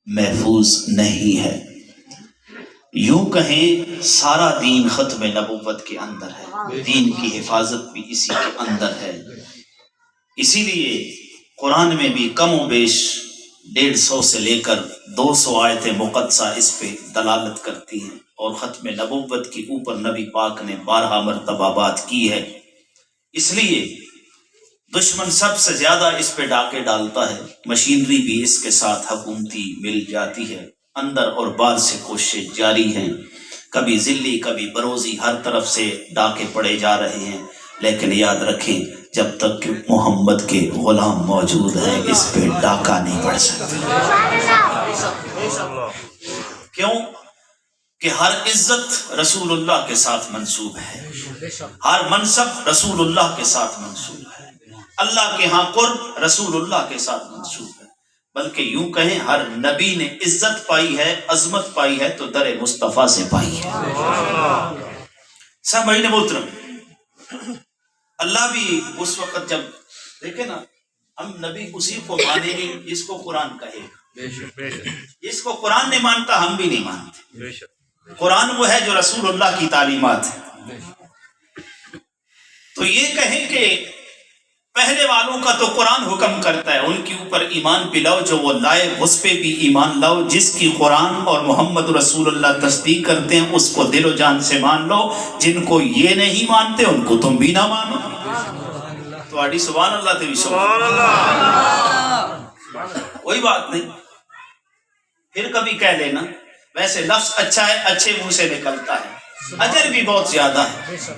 محفوظ نہیں ہے۔ یوں کہیں سارا دین ختم نبوت کے اندر ہے، دین کی حفاظت بھی اسی کے اندر ہے۔ اسی لیے قرآن میں بھی کم و بیش 150 سے لے کر 200 آیت مقدسہ اس پہ دلالت کرتی ہیں، اور ختم نبوت کے اوپر نبی پاک نے 12 مرتبہ بات کی ہے۔ اس لیے دشمن سب سے زیادہ اس پہ ڈاکے ڈالتا ہے، مشینری بھی اس کے ساتھ حکومتی مل جاتی ہے، اندر اور باہر سے کوششیں جاری ہیں، کبھی ذلی کبھی بروزی، ہر طرف سے ڈاکے پڑے جا رہے ہیں۔ لیکن یاد رکھیں جب تک کہ محمد کے غلام موجود ہیں اس پہ ڈاکہ نہیں پڑ سکتا۔ کیوں کہ ہر عزت رسول اللہ کے ساتھ منسوب ہے، ہر منصب رسول اللہ کے ساتھ منسوب ہے، اللہ کے ہاں قرب رسول اللہ کے ساتھ منسوب ہے۔ بلکہ یوں کہیں ہر نبی نے عزت پائی ہے، عظمت پائی ہے تو در مصطفیٰ سے پائی ہے۔ سامعین محترم، اللہ بھی اس وقت جب دیکھیں نا، ہم نبی اسی کو مانیں گے جس کو قرآن کہے گا، جس کو قرآن نہیں مانتا ہم بھی نہیں مانتے۔ قرآن وہ ہے جو رسول اللہ کی تعلیمات ہے۔ تو یہ کہیں کہ پہلے والوں کا تو قرآن حکم کرتا ہے، ان کے اوپر ایمان پہ لاؤ، جو وہ لائے اس پہ بھی ایمان لاؤ، جس کی قرآن اور محمد رسول اللہ تصدیق کرتے ہیں اس کو دل و جان سے مان لو، جن کو یہ نہیں مانتے ان کو تم بھی نہ مانو۔ تو آڑی سبحان اللہ تے بھی سبحان اللہ، کوئی بات نہیں۔ پھر کبھی کہہ لینا ویسے لفظ اچھا ہے، اچھے منہ سے نکلتا ہے، اجر بھی بہت زیادہ ہے۔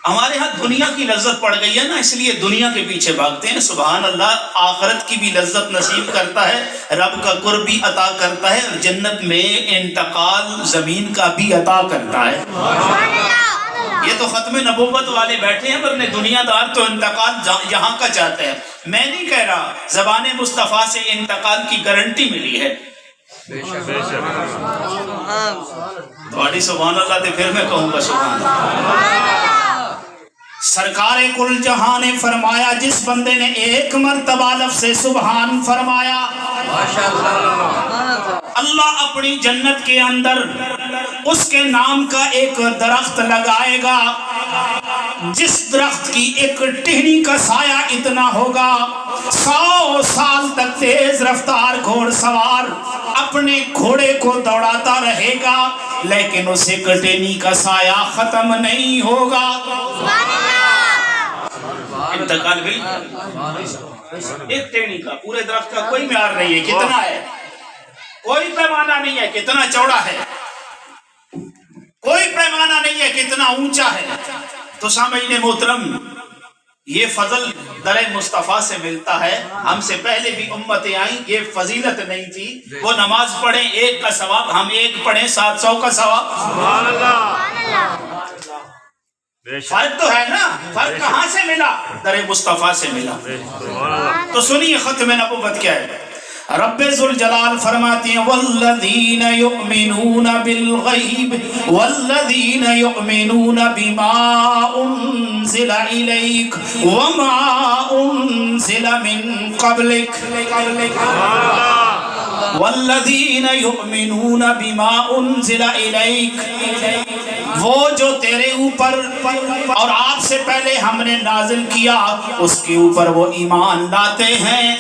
ہمارے ہاں دنیا کی لذت پڑ گئی ہے نا، اس لیے دنیا کے پیچھے بھاگتے ہیں۔ سبحان اللہ، آخرت کی بھی لذت نصیب کرتا ہے، رب کا قرب بھی عطا کرتا ہے، اور جنت میں انتقال زمین کا بھی عطا کرتا ہے۔ یہ تو ختم نبوت والے بیٹھے ہیں، ورنہ دنیا دار تو انتقال یہاں کا چاہتے ہیں۔ میں نہیں کہہ رہا، زبان مصطفیٰ سے انتقال کی گارنٹی ملی ہے۔ تھوڑی سبحان اللہ تے پھر میں کہوں گا سبحان اللہ۔ سرکار کل جہاں نے فرمایا، جس بندے نے ایک مرتبہ لفظ سبحان فرمایا، اللہ اپنی جنت کے اندر اس کے نام کا ایک درخت لگائے گا، جس درخت کی ایک ٹہنی کا سایہ اتنا ہوگا 100 سال تک تیز رفتار گھوڑ سوار اپنے گھوڑے کو دوڑاتا رہے گا، لیکن اس ایک ٹہنی کا سایہ ختم نہیں ہوگا۔ انتقال بالکل ایک ٹہنی کا، پورے درخت کا کوئی معیار نہیں ہے کتنا ہے، کوئی پیمانہ نہیں ہے کتنا چوڑا ہے، کوئی پیمانہ نہیں ہے کتنا اونچا ہے۔ تو سامعین محترم، یہ فضل در مصطفیٰ سے ملتا ہے۔ ہم سے پہلے بھی امتیں آئیں، یہ فضیلت نہیں تھی، وہ نماز پڑھیں 1 کا ثواب، ہم 1 پڑھیں 700 کا ثواب۔ سبحان اللہ، فرق تو ہے نا، فرق کہاں سے ملا؟ در مصطفیٰ سے ملا۔ تو سنیے ختم نبوت کیا ہے۔ رب ذوالجلال فرماتے ہیں والذین یؤمنون بالغیب والذین یؤمنون بما انزل الیک وما انزل من قبلک والذین یؤمنون بما انزل الیک، وہ جو تیرے اوپر اور آپ سے پہلے ہم نے نازل کیا اس کے اوپر وہ ایمان لاتے ہیں۔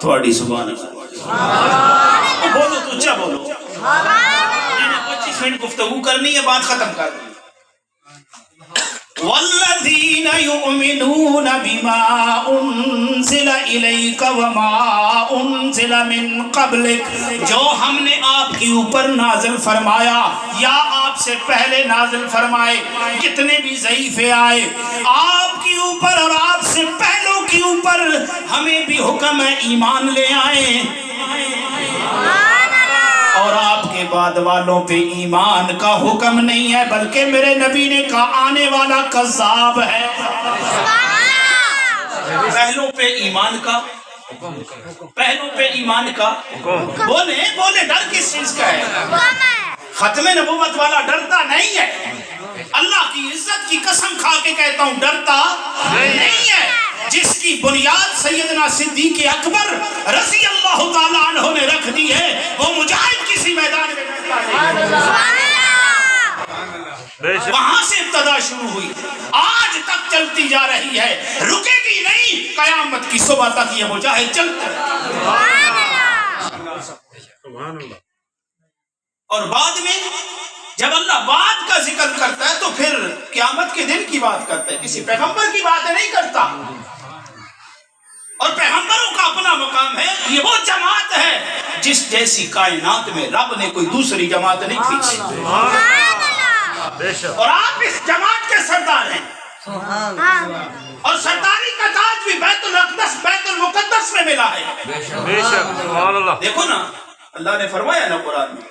تھوڑی سبحان اللہ، بولو تو اچھا بولو، 25 منٹ گفتگو کرنی ہے، بات ختم کر دیں۔ والذین یؤمنون بما انزل الیک وما انزل من قبلک، جو ہم نے آپ کے اوپر نازل فرمایا یا آپ سے پہلے نازل فرمائے، کتنے بھی ضعیفے آئے آپ کے اوپر اور آپ سے پہلوں کے اوپر، ہمیں بھی حکم ہے ایمان لے آئیں، اور آپ کے بعد والوں پہ ایمان کا حکم نہیں ہے، بلکہ میرے نبی نے کہا آنے والا کذاب ہے۔ پہلوں پہ ایمان کا، پہلوں پہ ایمان کا، بولے بولے ڈر کس چیز کا ہے؟ ختم نبوت والا ڈرتا نہیں ہے، اللہ کی عزت کی قسم کھا کے کہتا ہوں ڈرتا نہیں ہے۔ جس کی بنیاد سیدنا صدیق اکبر رضی اللہ شروع ہوئی آج تک چلتی جا رہی ہے, رکے گی نہیں, قیامت کی صبح تک یہ مجاہد چلتا ہے. اور بعد میں جب اللہ بات کا ذکر کرتا ہے تو پھر قیامت کے دن کی بات کرتا ہے, کسی پیغمبر کی بات نہیں کرتا. اور پیغمبروں کا اپنا مقام ہے. یہ وہ جماعت ہے جس جیسی کائنات میں رب نے کوئی دوسری جماعت نہیں کھینچی, اور آپ اس جماعت کے سردار ہیں. اور سرداری کا تاج بھی بیت الاقدس بیت المقدس میں ملا ہے. دیکھو نا, اللہ نے فرمایا نا قرآن میں,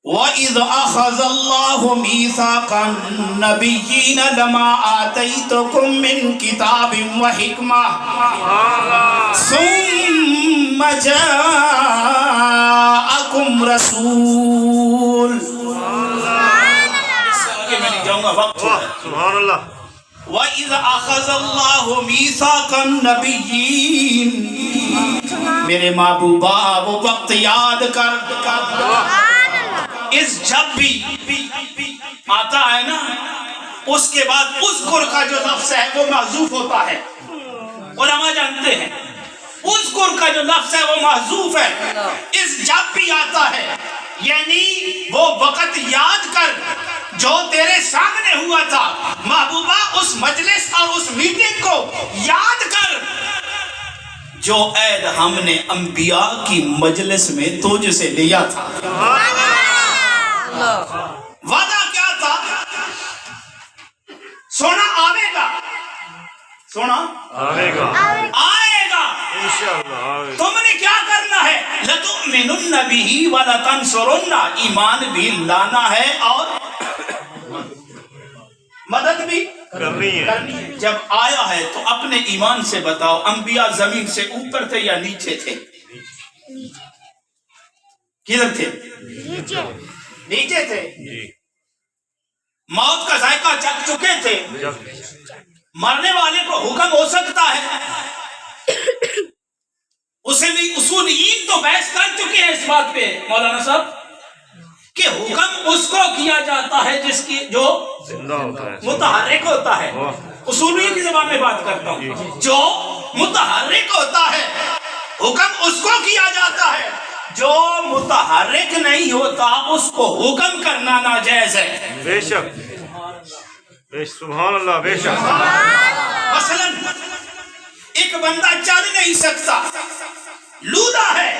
وَإِذْ أَخَذَ اللَّهُ مِيثَاقَ النَّبِيِّينَ لَمَا آتَيْتُكُم مِّن كِتَابٍ وَحِكْمَةٍ ثُمَّ جَاءَكُمْ رَسُولٌ. آگے میں نہیں جاؤں گا, وقت ہو ہے. سبحان اللہ. وَإِذْ أَخَذَ اللَّهُ مِيثَاقَ النَّبِيِّينَ, میرے محبوبہ وہ وقت یاد کر. اس جب بھی آتا ہے نا, اس کے بعد اذکر کا جو لفظ ہے وہ محذوف ہوتا ہے. علماء جانتے ہیں اذکر کا جو لفظ ہے وہ محذوف ہے. اس جب بھی آتا ہے یعنی وہ وقت یاد کر جو تیرے سامنے ہوا تھا. محبوبہ اس مجلس اور اس میٹنگ کو یاد کر جو عہد ہم نے انبیاء کی مجلس میں تجھ سے لیا تھا. وعدہ کیا تھا؟ سونا آئے گا, سونا آئے گا. تم نے کیا کرنا ہے؟ لَتُؤْمِنُنَّ بِهِ وَلَتَنْصُرُنَّ, ایمان بھی لانا ہے اور مدد بھی کرنی ہے. جب آیا ہے تو اپنے ایمان سے بتاؤ, انبیاء زمین سے اوپر تھے یا نیچے تھے؟ کدھر تھے؟ نیچے تھے. موت کا ذائقہ چکھ چکے تھے. مرنے والے کو حکم ہو سکتا ہے. اسے بھی اصولیین تو بحث کر چکے ہیں اس بات پہ مولانا صاحب کہ حکم اس کو کیا جاتا ہے جس کی جو متحرک ہوتا ہے. اصولیین کی زبان میں بات کرتا ہوں, جو متحرک ہوتا ہے حکم اس کو کیا جاتا ہے. جو متحرک نہیں ہوتا اس کو حکم کرنا ناجائز ہے. بے شک, سبحان اللہ, بے شک. مثلا ایک بندہ چل نہیں سکتا, لولا ہے,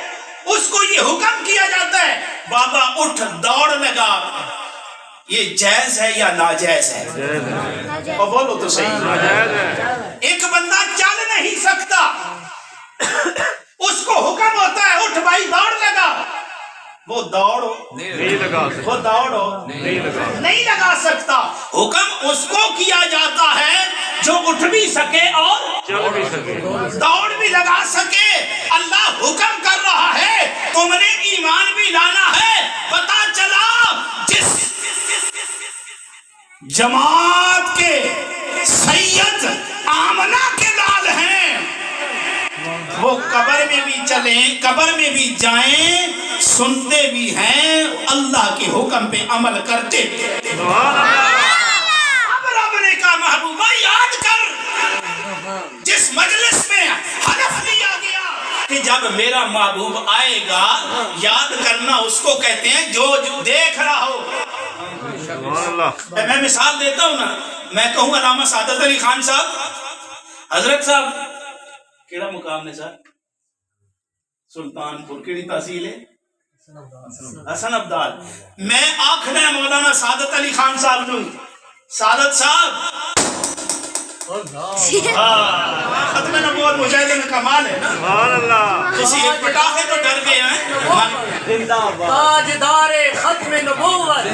اس کو یہ حکم کیا جاتا ہے بابا اٹھ دوڑ لگا. یہ جائز ہے یا ناجائز ہے؟ اور بولو تو صحیح. ایک بندہ چل نہیں سکتا, اس کو حکم ہوتا ہے اٹھ بھائی دوڑ لگا. وہ دوڑو نہیں لگا سکتا. حکم اس کو کیا جاتا ہے جو اٹھ بھی سکے اور دوڑ بھی لگا سکے. اللہ حکم کر رہا ہے, تم نے ایمان بھی لانا ہے. پتا چلا جس جماعت کے سید آمنہ کے لال ہیں وہ قبر میں بھی چلیں, قبر میں بھی جائیں, سنتے بھی ہیں, اللہ کے حکم پہ عمل کرتے. اب رب نے کہا محبوبہ یاد کر جس مجلس میں حلف لیا گیا کہ جب میرا محبوب آئے گا, یاد کرنا اس کو کہتے ہیں جو دیکھ رہا ہو. میں مثال دیتا ہوں نا, میں کہوں علامہ سعادت علی خان صاحب, حضرت صاحب کیڑا مقام نے صاحب, سلطان پور کیڑی تحصیل ہے, حسن عبدال. میں آخر مولانا سعادت علی خان صاحب نو, سعادت صاحب ختم نبوت مجاہدین کا کمال ہے نا, کسی ایک پٹاخے تو ڈر گئے ہیں. تاجدار ختم نبوت,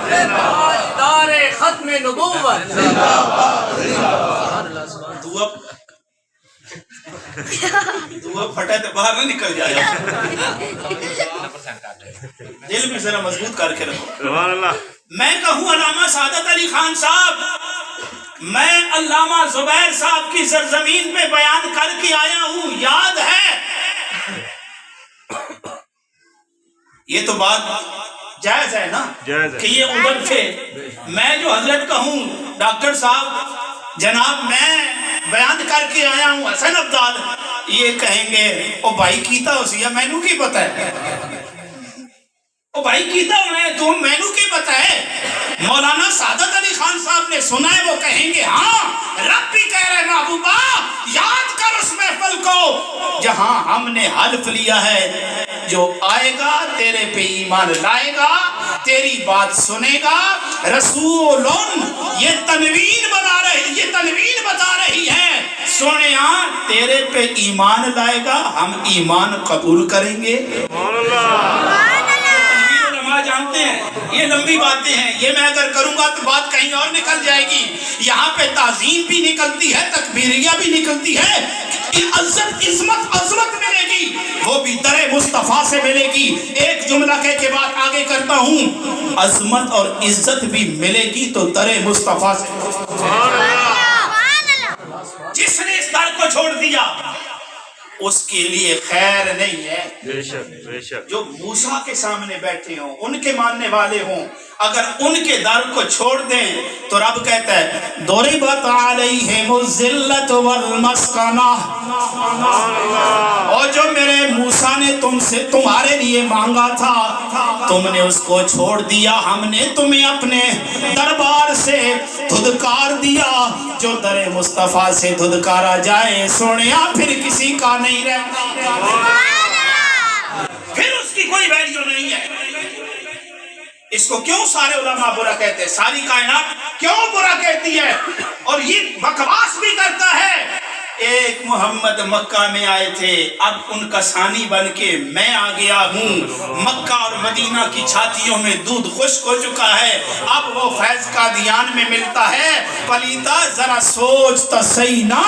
تاجدار ختم نبوت. دعا پھٹے تو باہر نہ نکل جائے, دل میں ذرا مضبوط کر کے رکھو. میں کہوں علامہ سعادت علی خان صاحب, میں علامہ زبیر صاحب کی سرزمین میں بیان کر کے آیا ہوں, یاد ہے. یہ تو بات جائز ہے نا کہ یہ ادھر تھے. میں جو حضرت کا ہوں ڈاکٹر صاحب جناب میں بیان کر کے آیا ہوں حسن ابدال, یہ کہیں گے او بھائی کیتا ہو سیا مینو کی پتہ ہے, او بھائی کیتا ہو میں تو مینو کی پتہ ہے. مولانا سعادت علی خان صاحب نے سنا ہے, وہ کہیں گے ہاں رب بھی کہہ رہے محبوبہ یاد کر اس محفل کو جہاں ہم نے حلف لیا ہے جو آئے گا تیرے پہ ایمان لائے گا, تیری بات سنے گا. رسولون یہ تنوین بتا رہی ہے سونے تیرے پہ ایمان لائے گا, ہم ایمان قبول کریں گے. جانتے ہیں یہ لمبی باتیں ہیں, یہ میں اگر کروں گا تو بات کہیں اور نکل جائے گی. یہاں پہ تعظیم بھی نکلتی ہے, تکبیریہ بھی نکلتی ہے, عزت عظمت ملے گی وہ بھی در مصطفیٰ سے ملے گی. ایک جملہ کہہ کے بات آگے کرتا ہوں, عظمت اور عزت بھی ملے گی تو در مصطفیٰ سے. جس نے اس در کو چھوڑ دیا اس کے لیے خیر نہیں ہے. بے شک جو موسیٰ کے سامنے بیٹھے ہوں, ان کے ماننے والے ہوں, اگر ان کے در کو چھوڑ دیں تو رب کہتا ہے ضربت علیہم الذلۃ والمسکنہ, اور جو میرے موسیٰ نے تمہارے لیے مانگا تھا تم نے اس کو چھوڑ دیا, ہم نے تمہیں اپنے دربار سے دھدکار دیا. جو در مصطفیٰ سے دھدکارا جائے سونیا پھر کسی کا نہیں رہتا, پھر اس کی کوئی ویلیو نہیں ہے. اس کو کیوں سارے علماء برا کہتے ہیں, ساری کائنات کیوں برا کہتی ہے اور یہ بکواس بھی کرتا ہے. ایک محمد مکہ میں آئے تھے, اب ان کا ثانی بن کے میں آ گیا ہوں. مکہ اور مدینہ کی چھاتیوں میں دودھ خشک ہو چکا ہے, اب وہ فیض قادیان میں ملتا ہے. پلیتا ذرا سوچ تو صحیح نا,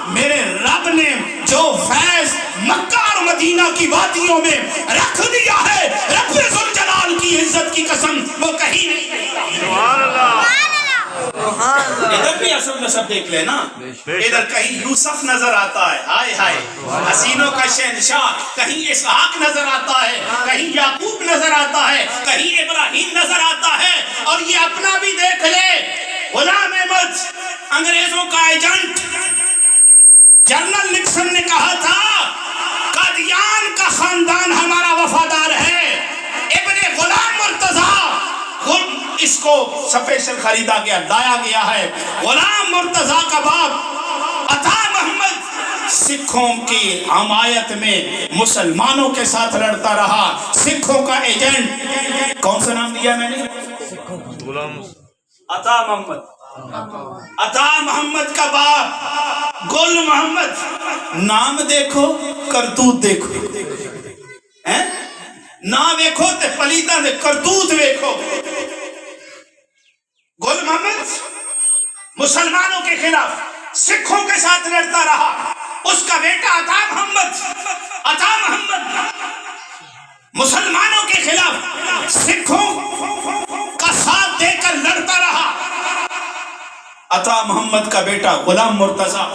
میرے رب نے جو فیض مکہ اور مدینہ کی وادیوں میں رکھ دیا ہے, رب ذوالجلال کی عزت کی قسم وہ کہیں نہیں ملتا. سبحان اللہ. ادھر بھی اصل نسب دیکھ لینا, ادھر کہیں یوسف نظر آتا ہے, ہائے ہائے حسینوں کا شہنشاہ, کہیں اسحاق نظر آتا ہے, کہیں یعقوب نظر آتا ہے, کہیں ابراہیم نظر آتا ہے. اور یہ اپنا بھی دیکھ لے, غلام احمد انگریزوں کا ایجنٹ جنرل نکسن نے کہا تھا قادیان کا خاندان ہمارا وفادار ہے. ابن غلام مرتضیٰ اس کو سپیشل خریدا گیا, لایا گیا ہے. غلام مرتضیٰ کا باپ عطا محمد سکھوں کی حمایت میں مسلمانوں کے ساتھ لڑتا رہا, سکھوں کا ایجنٹ. کون سا نام دیا میں نے؟ عطا محمد. عطا محمد کا باپ گل محمد. نام دیکھو کرتوت دیکھو, نام دیکھو تے پلیتا دے کرتوت دیکھو. گل محمد مسلمانوں کے خلاف سکھوں کے ساتھ لڑتا رہا. اس کا بیٹا عطا محمد مسلمانوں کے خلاف سکھوں کا ساتھ دے کر لڑتا رہا. عطا محمد کا بیٹا غلام مرتضیٰ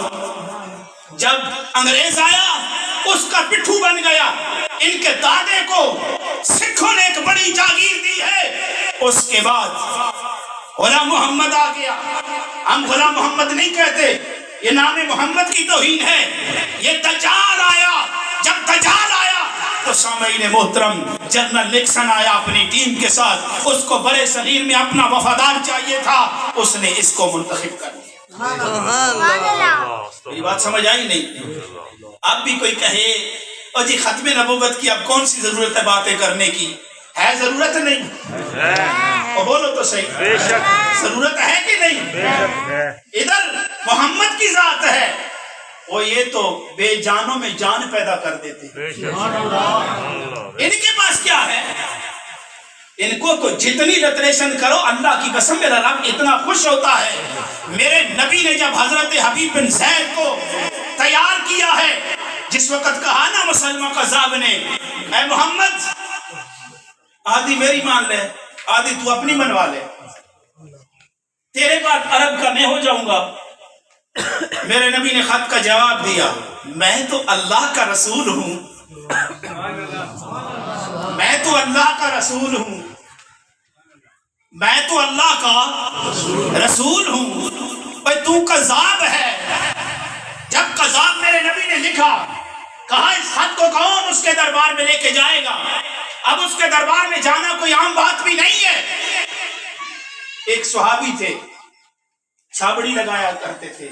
جب انگریز آیا اس کا پٹھو بن گیا. ان کے دادے کو سکھوں نے ایک بڑی جاگیر دی ہے. اس کے بعد غلام محمد آ گیا. ہم غلام محمد نہیں کہتے, یہ نام محمد کی توہین ہے. یہ دجال آیا, جب دجال آیا تو سامعین محترم جنرل نکسن آیا اپنی ٹیم کے ساتھ, اس کو بڑے صغیر میں اپنا وفادار چاہیے تھا, اس نے اس کو منتخب کر دیا. میری بات سمجھ آئی نہیں؟ اب بھی کوئی کہے اور جی ختم نبوت کی اب کون سی ضرورت ہے باتیں کرنے کی, ہے ضرورت نہیں؟ اور بولو تو صحیح, بے شک ضرورت ہے کہ نہیں؟ ادھر محمد کی ذات ہے, وہ یہ تو بے جانوں میں جان پیدا کر دیتے. ان کے پاس کیا ہے؟ ان کو تو جتنی لتریشن کرو, اللہ کی قسم میرا رب اتنا خوش ہوتا ہے. میرے نبی نے جب حضرت حبیب بن زید کو تیار کیا ہے, جس وقت کہا نا مسلمہ قذاب نے, اے محمد آدھی میری مان لے, آدھی تو اپنی منوا لے, تیرے بعد عرب کا میں ہو جاؤں گا. میرے نبی نے خط کا جواب دیا, میں تو اللہ کا رسول ہوں, میں تو اللہ کا رسول ہوں, میں تو اللہ کا رسول ہوں، بھائی تو قذاب ہے۔ جب قذاب میرے نبی نے لکھا، کہا اس خط کو کون اس کے دربار میں لے کے جائے گا؟ اب اس کے دربار میں جانا کوئی عام بات بھی نہیں ہے۔ ایک صحابی تھے، چھابڑی لگایا کرتے تھے،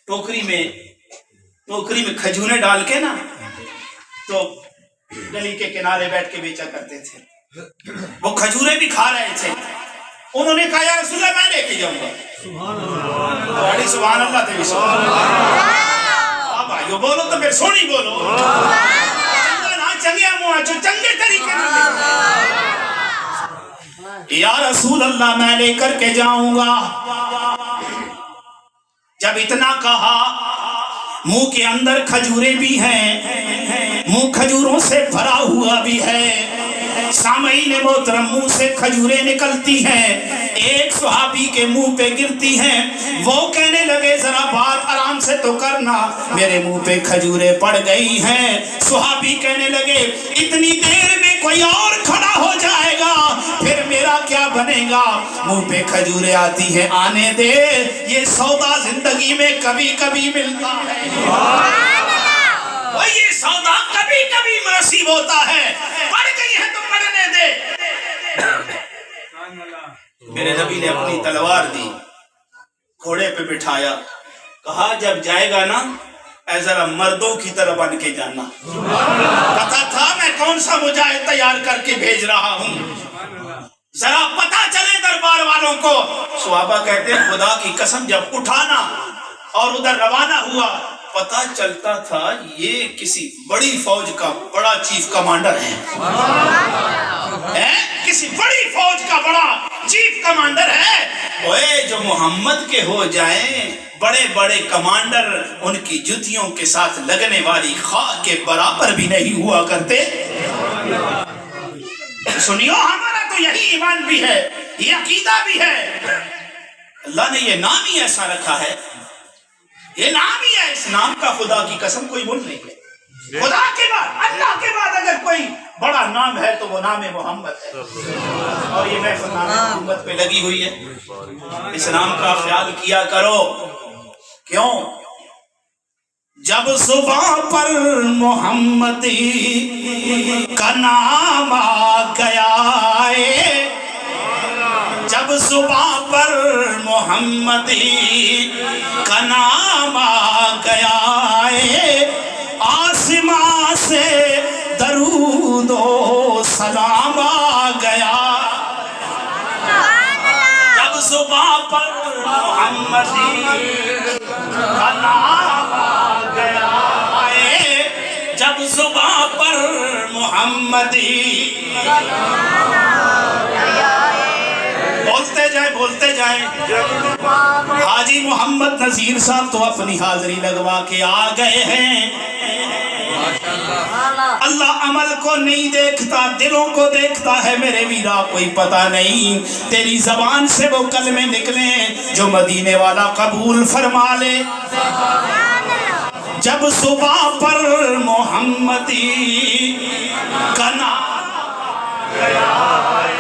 ٹوکری میں کھجوریں ڈال کے نا، تو گلی کے کنارے بیٹھ کے بیچا کرتے تھے۔ وہ کھجوریں بھی کھا رہے تھے۔ انہوں نے کہا یا رسول اللہ میں لے کے جاؤں گا۔ سبحان اللہ تے سبحان اللہ۔ اب بھائیو بولو تو پھر سونی بولو، چنگا نہ چنگیا منہ جو چنگے طریقے نہ۔ یا رسول اللہ میں لے کر کے جاؤں گا۔ جب اتنا کہا، منہ کے اندر کھجوریں بھی ہیں، منہ کھجوروں سے بھرا ہوا بھی ہے۔ سامعین محترم، منہ سے کھجوریں نکلتی ہیں، ایک صحابی کے منہ پہ گرتی ہیں۔ وہ کہنے لگے ذرا بات آرام سے تو کرنا، میرے منہ پہ کھجوریں پڑ گئی ہیں۔ صحابی کہنے لگے اتنی دیر میں کوئی اور کھڑا ہو جائے گا، پھر میرا کیا بنے گا؟ منہ پہ کھجوریں آتی ہیں، آنے دے، یہ سودا زندگی میں کبھی کبھی ملتا ہے۔ یہ سودا کبھی کبھی نصیب ہوتا ہے، پڑ گئی ہے تو پڑنے دے۔ میرے نبی نے اپنی تلوار دی، گھوڑے پہ بٹھایا، کہا جب جائے گا نا اے ذرا مردوں کی طرح بن کے جانا۔ پتا تھا میں کون سا مجاہد تیار کر کے بھیج رہا ہوں، ذرا پتا چلے دربار والوں کو۔ صحابہ کہتے ہیں خدا کی قسم جب اٹھانا اور ادھر روانہ ہوا، پتا چلتا تھا یہ کسی بڑی فوج کا بڑا چیف کمانڈر ہے، کسی بڑی فوج کا بڑا چیف کمانڈر ہے۔ اوے جو محمد کے ہو جائیں، بڑے بڑے کمانڈر ان کی جوتیوں کے ساتھ لگنے والی خاک کے برابر بھی نہیں ہوا کرتے۔ سنیو، ہمارا تو یہی ایمان بھی ہے، یہ عقیدہ بھی ہے۔ اللہ نے یہ نام ہی ایسا رکھا ہے، یہ نام ہی ہے، اس نام کا خدا کی قسم کوئی مل نہیں ہے۔ خدا کے بعد، اللہ کے بعد اگر کوئی بڑا نام ہے تو وہ نام محمد ہے، اور یہ محفل نام محمد پہ لگی ہوئی ہے۔ اس نام کا خیال کیا کرو۔ کیوں؟ جب زبان پر محمدی کا نام آ گیا ہے، جب زبان پر محمدی کا نام آ گیا ہے، آسمان سے درود و سلام آ گیا۔ جب زبان پر محمدی کا نام آ گیا ہے، جب زبان پر محمدی کا نام آ گیا ہے، بولتے جائیں۔ حاجی محمد نذیر صاحب تو اپنی حاضری لگوا کے آ گئے ہیں۔ اللہ عمل کو نہیں دیکھتا، دلوں کو دیکھتا ہے میرے ویرا، کوئی پتہ نہیں تیری زبان سے وہ کلمے نکلیں جو مدینے والا قبول فرما لے۔ جب صبح پر محمدی کا نام گیا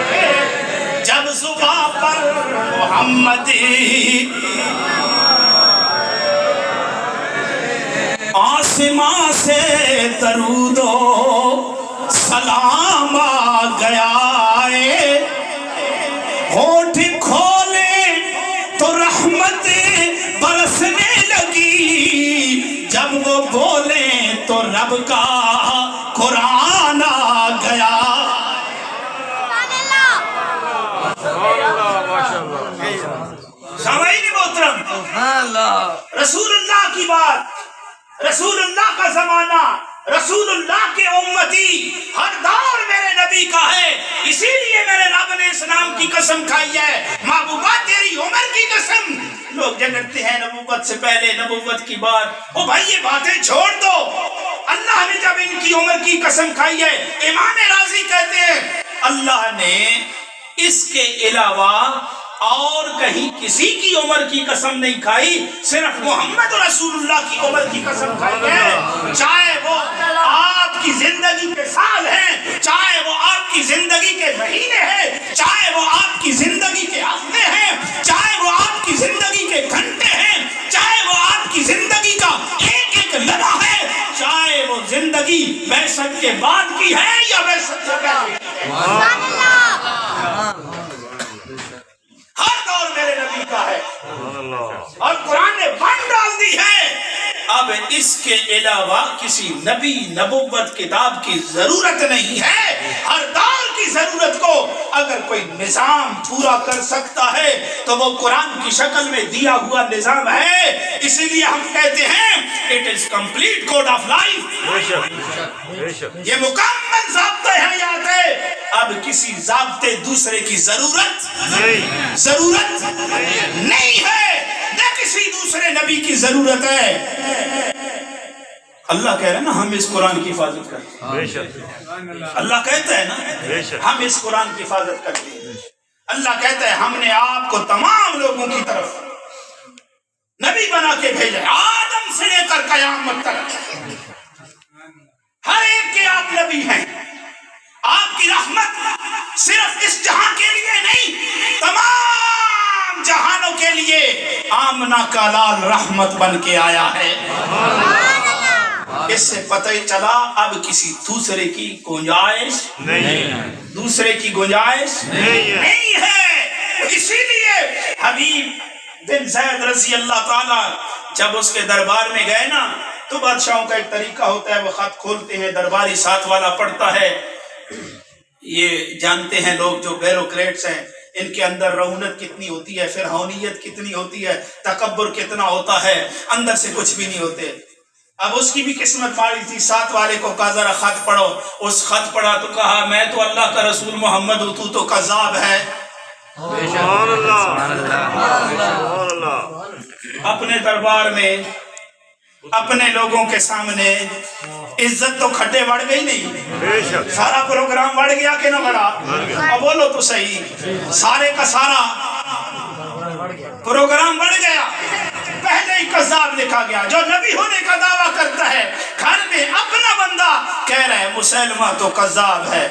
ہے، جب صبح پر محمدی آسمان سے درود و سلام آ گیا ہے، ہونٹ کھولے تو رحمت برسنے لگی، جب وہ بولے تو رب کا قرآن آ گیا۔ سامعین محترم، رسول اللہ کی بات، رسول اللہ کا زمانہ، رسول اللہ کے امتی، ہر دور میرے نبی کا ہے، اسی لیے میرے رب نے اس نام کی قسم کھائی ہے، محبوبہ تیری عمر کی قسم۔ لوگ جگڑتے ہیں نبوت سے پہلے، نبوت کی بات، او بھائی یہ باتیں چھوڑ دو۔ اللہ نے جب ان کی عمر کی قسم کھائی ہے، امام راضی کہتے ہیں اللہ نے اس کے علاوہ اور کہیں کسی کی عمر کی قسم نہیں کھائی، صرف محمد رسول اللہ کی عمر کی قسم کھائی ہے، چاہے وہ آپ کی زندگی کے سال ہیں، چاہے وہ آپ کی زندگی کے مہینے ہیں، چاہے وہ آپ کی زندگی کے ہفتے ہیں، چاہے وہ آپ کی زندگی کے گھنٹے ہیں، چاہے وہ آپ کی زندگی کا ایک ایک لمحہ ہے، چاہے وہ زندگی بعثت کے بعد کی ہے یا بعثت سے پہلے، ہر دور میرے نبی کا ہے اور قرآن نے بند ڈال دی ہے۔ اب اس کے علاوہ کسی نبی نبوت کتاب کی ضرورت نہیں ہے۔ ہر دور کی ضرورت کو اگر کوئی نظام پورا کر سکتا ہے تو وہ قرآن کی شکل میں دیا ہوا نظام ہے، اسی لیے ہم کہتے ہیں it is complete code of life, یہ مکمل ضابطۂ حیات ہے۔ اب کسی ضابطے دوسرے کی ضرورت نہیں ہے، نہ کسی دوسرے نبی کی ضرورت ہے۔ اللہ کہہ رہے ہیں نا ہم اس قرآن کی حفاظت کرتے ہیں، اللہ کہتا ہے نا ہم اس قرآن کی حفاظت کرتے ہیں۔ اللہ کہتا ہے ہم نے آپ کو تمام لوگوں کی طرف نبی بنا کے بھیجا، آدم سے لے کر قیامت تک ہر ایک کے آپ نبی ہیں۔ آپ کی رحمت صرف اس جہاں کے لیے نہیں، تمام جہانوں کے لیے آمنہ کا لال رحمت بن کے آیا ہے۔ اس سے پتہ چلا اب کسی دوسرے کی گنجائش نہیں ہے۔ اسی لیے حبیب بن زید رضی اللہ تعالی جب اس کے دربار میں گئے نا تو بادشاہوں کا ایک طریقہ ہوتا ہے، وہ خط کھولتے ہیں، درباری ساتھ والا پڑھتا ہے۔ یہ جانتے ہیں لوگ جو بیوروکریٹس ہیں ان کے اندر رعونت کتنی ہوتی ہے، فرعونیت کتنی ہوتی ہے، تکبر کتنا ہوتا ہے، اندر سے کچھ بھی نہیں ہوتے۔ اب اس کی بھی قسمت ماری تھی، ساتھ والے کو کہا ذرا خط پڑھو، اس خط پڑھا تو کہا میں تو اللہ کا رسول محمد ہوں، تو کذاب ہے۔ اپنے دربار میں اپنے لوگوں کے سامنے عزت تو کھڈے بڑھ گئی نہیں، سارا پروگرام بڑھ گیا کہ نہ بڑھا؟ اب بولو تو صحیح، سارے کا سارا پروگرام بڑھ گیا۔ پہلے ہی کذاب لکھا گیا، جو نبی ہونے کا دعویٰ کرتا ہے گھر میں اپنا بندہ کہہ رہا ہے مسلمہ تو کذاب ہے۔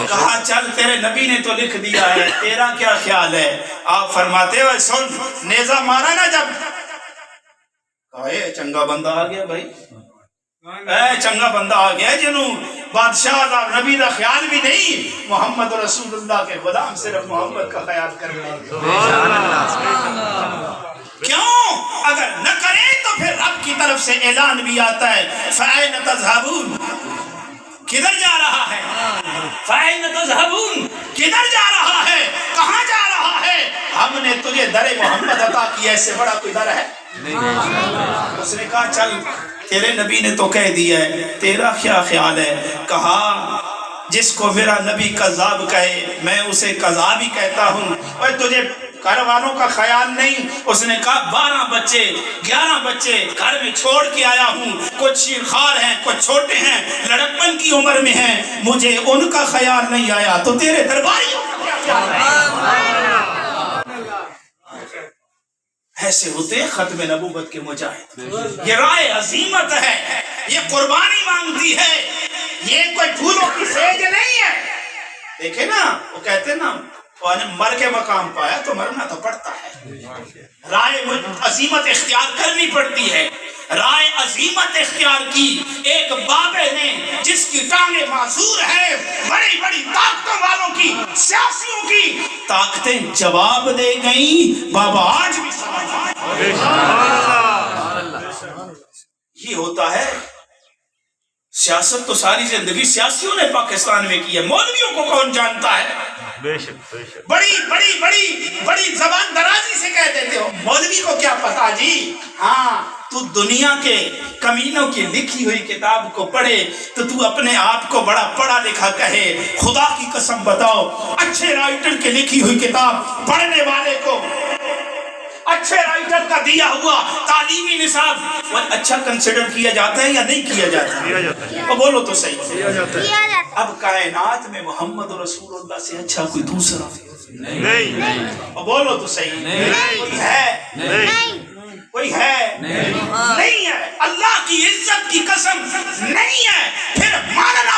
کہا چل تیرے نبی نے تو لکھ دیا ہے، تیرا کیا خیال ہے؟ آپ فرماتے ہو سن، نیزہ مارا نا جب، کہا چنگا بندہ آ گیا بھائی، چنگا بندہ آ گیا جنہوں بادشاہ دا نبی دا خیال بھی نہیں، محمد رسول اللہ کے غلام صرف محمد کا خیال کر رہے ہیں۔ کیوں؟ اگر نہ کریں تو پھر رب کی طرف سے اعلان بھی آتا ہے فَأَيْنَ تَذْهَبُونَ، کدھر جا رہا ہے؟ فَأَيْنَ تَذْهَبُونَ، کدھر جا رہا ہے؟ کہاں جا رہا ہے؟ ہم نے تجھے در محمد عطا کیا، اس سے بڑا کوئی در ہے؟ اس نے کہا چل تیرے نبی نے تو کہہ دیا ہے، تیرا کیا خیال ہے؟ کہا جس کو میرا نبی کذاب کہے میں اسے کذاب ہی کہتا ہوں۔ اور تجھے گھر والوں کا خیال نہیں؟ اس نے کہا 12 بچے 11 بچے گھر میں چھوڑ کے آیا ہوں، کچھ شیرخوار ہیں، کچھ چھوٹے ہیں، لڑکپن کی عمر میں ہیں، مجھے ان کا خیال نہیں آیا، تو تیرے درباریوں کا کیا خیال ہے؟ ایسے ہوتے ختم نبوت کے مجاہد۔ یہ رائے عظیمت ہے، یہ قربانی مانگتی ہے، یہ کوئی پھولوں کی سیج نہیں ہے۔ دیکھیں نا وہ کہتے نا مر کے مقام پایا تو مرنا تو پڑتا ہے، رائے عظیمت اختیار کرنی پڑتی ہے۔ رائے عظیمت اختیار کی ایک بابے نے جس کی ٹانگیں معذور ہیں، بڑی بڑی طاقتوں والوں کی، سیاسیوں کی طاقتیں جواب دے گئیں، بابا آج بھی یہ ہوتا ہے۔ سیاست تو ساری زندگی سیاسیوں نے پاکستان میں کی ہے، مولویوں کو کون جانتا ہے؟ بڑی بڑی بڑی بڑی زبان درازی سے کہہ دیتے ہو، مولوی کو کیا پتا جی؟ ہاں تو دنیا کے کمینوں کی لکھی ہوئی کتاب کو پڑھے تو تو اپنے آپ کو بڑا پڑھا لکھا کہے۔ خدا کی قسم بتاؤ، اچھے رائٹر کی لکھی ہوئی کتاب پڑھنے والے کو اچھے رائٹر کا دیا ہوا تعلیمی نصاب اچھا کنسیڈر کیا جاتا ہے یا نہیں کیا جاتا؟ اب بولو تو صحیح۔ اب کائنات میں محمد رسول اللہ سے اچھا کوئی دوسرا نہیں، اب بولو تو صحیح۔ کوئی ہے؟ کوئی ہے؟ نہیں ہے۔ اللہ کی عزت کی قسم نہیں ہے، پھر ماننا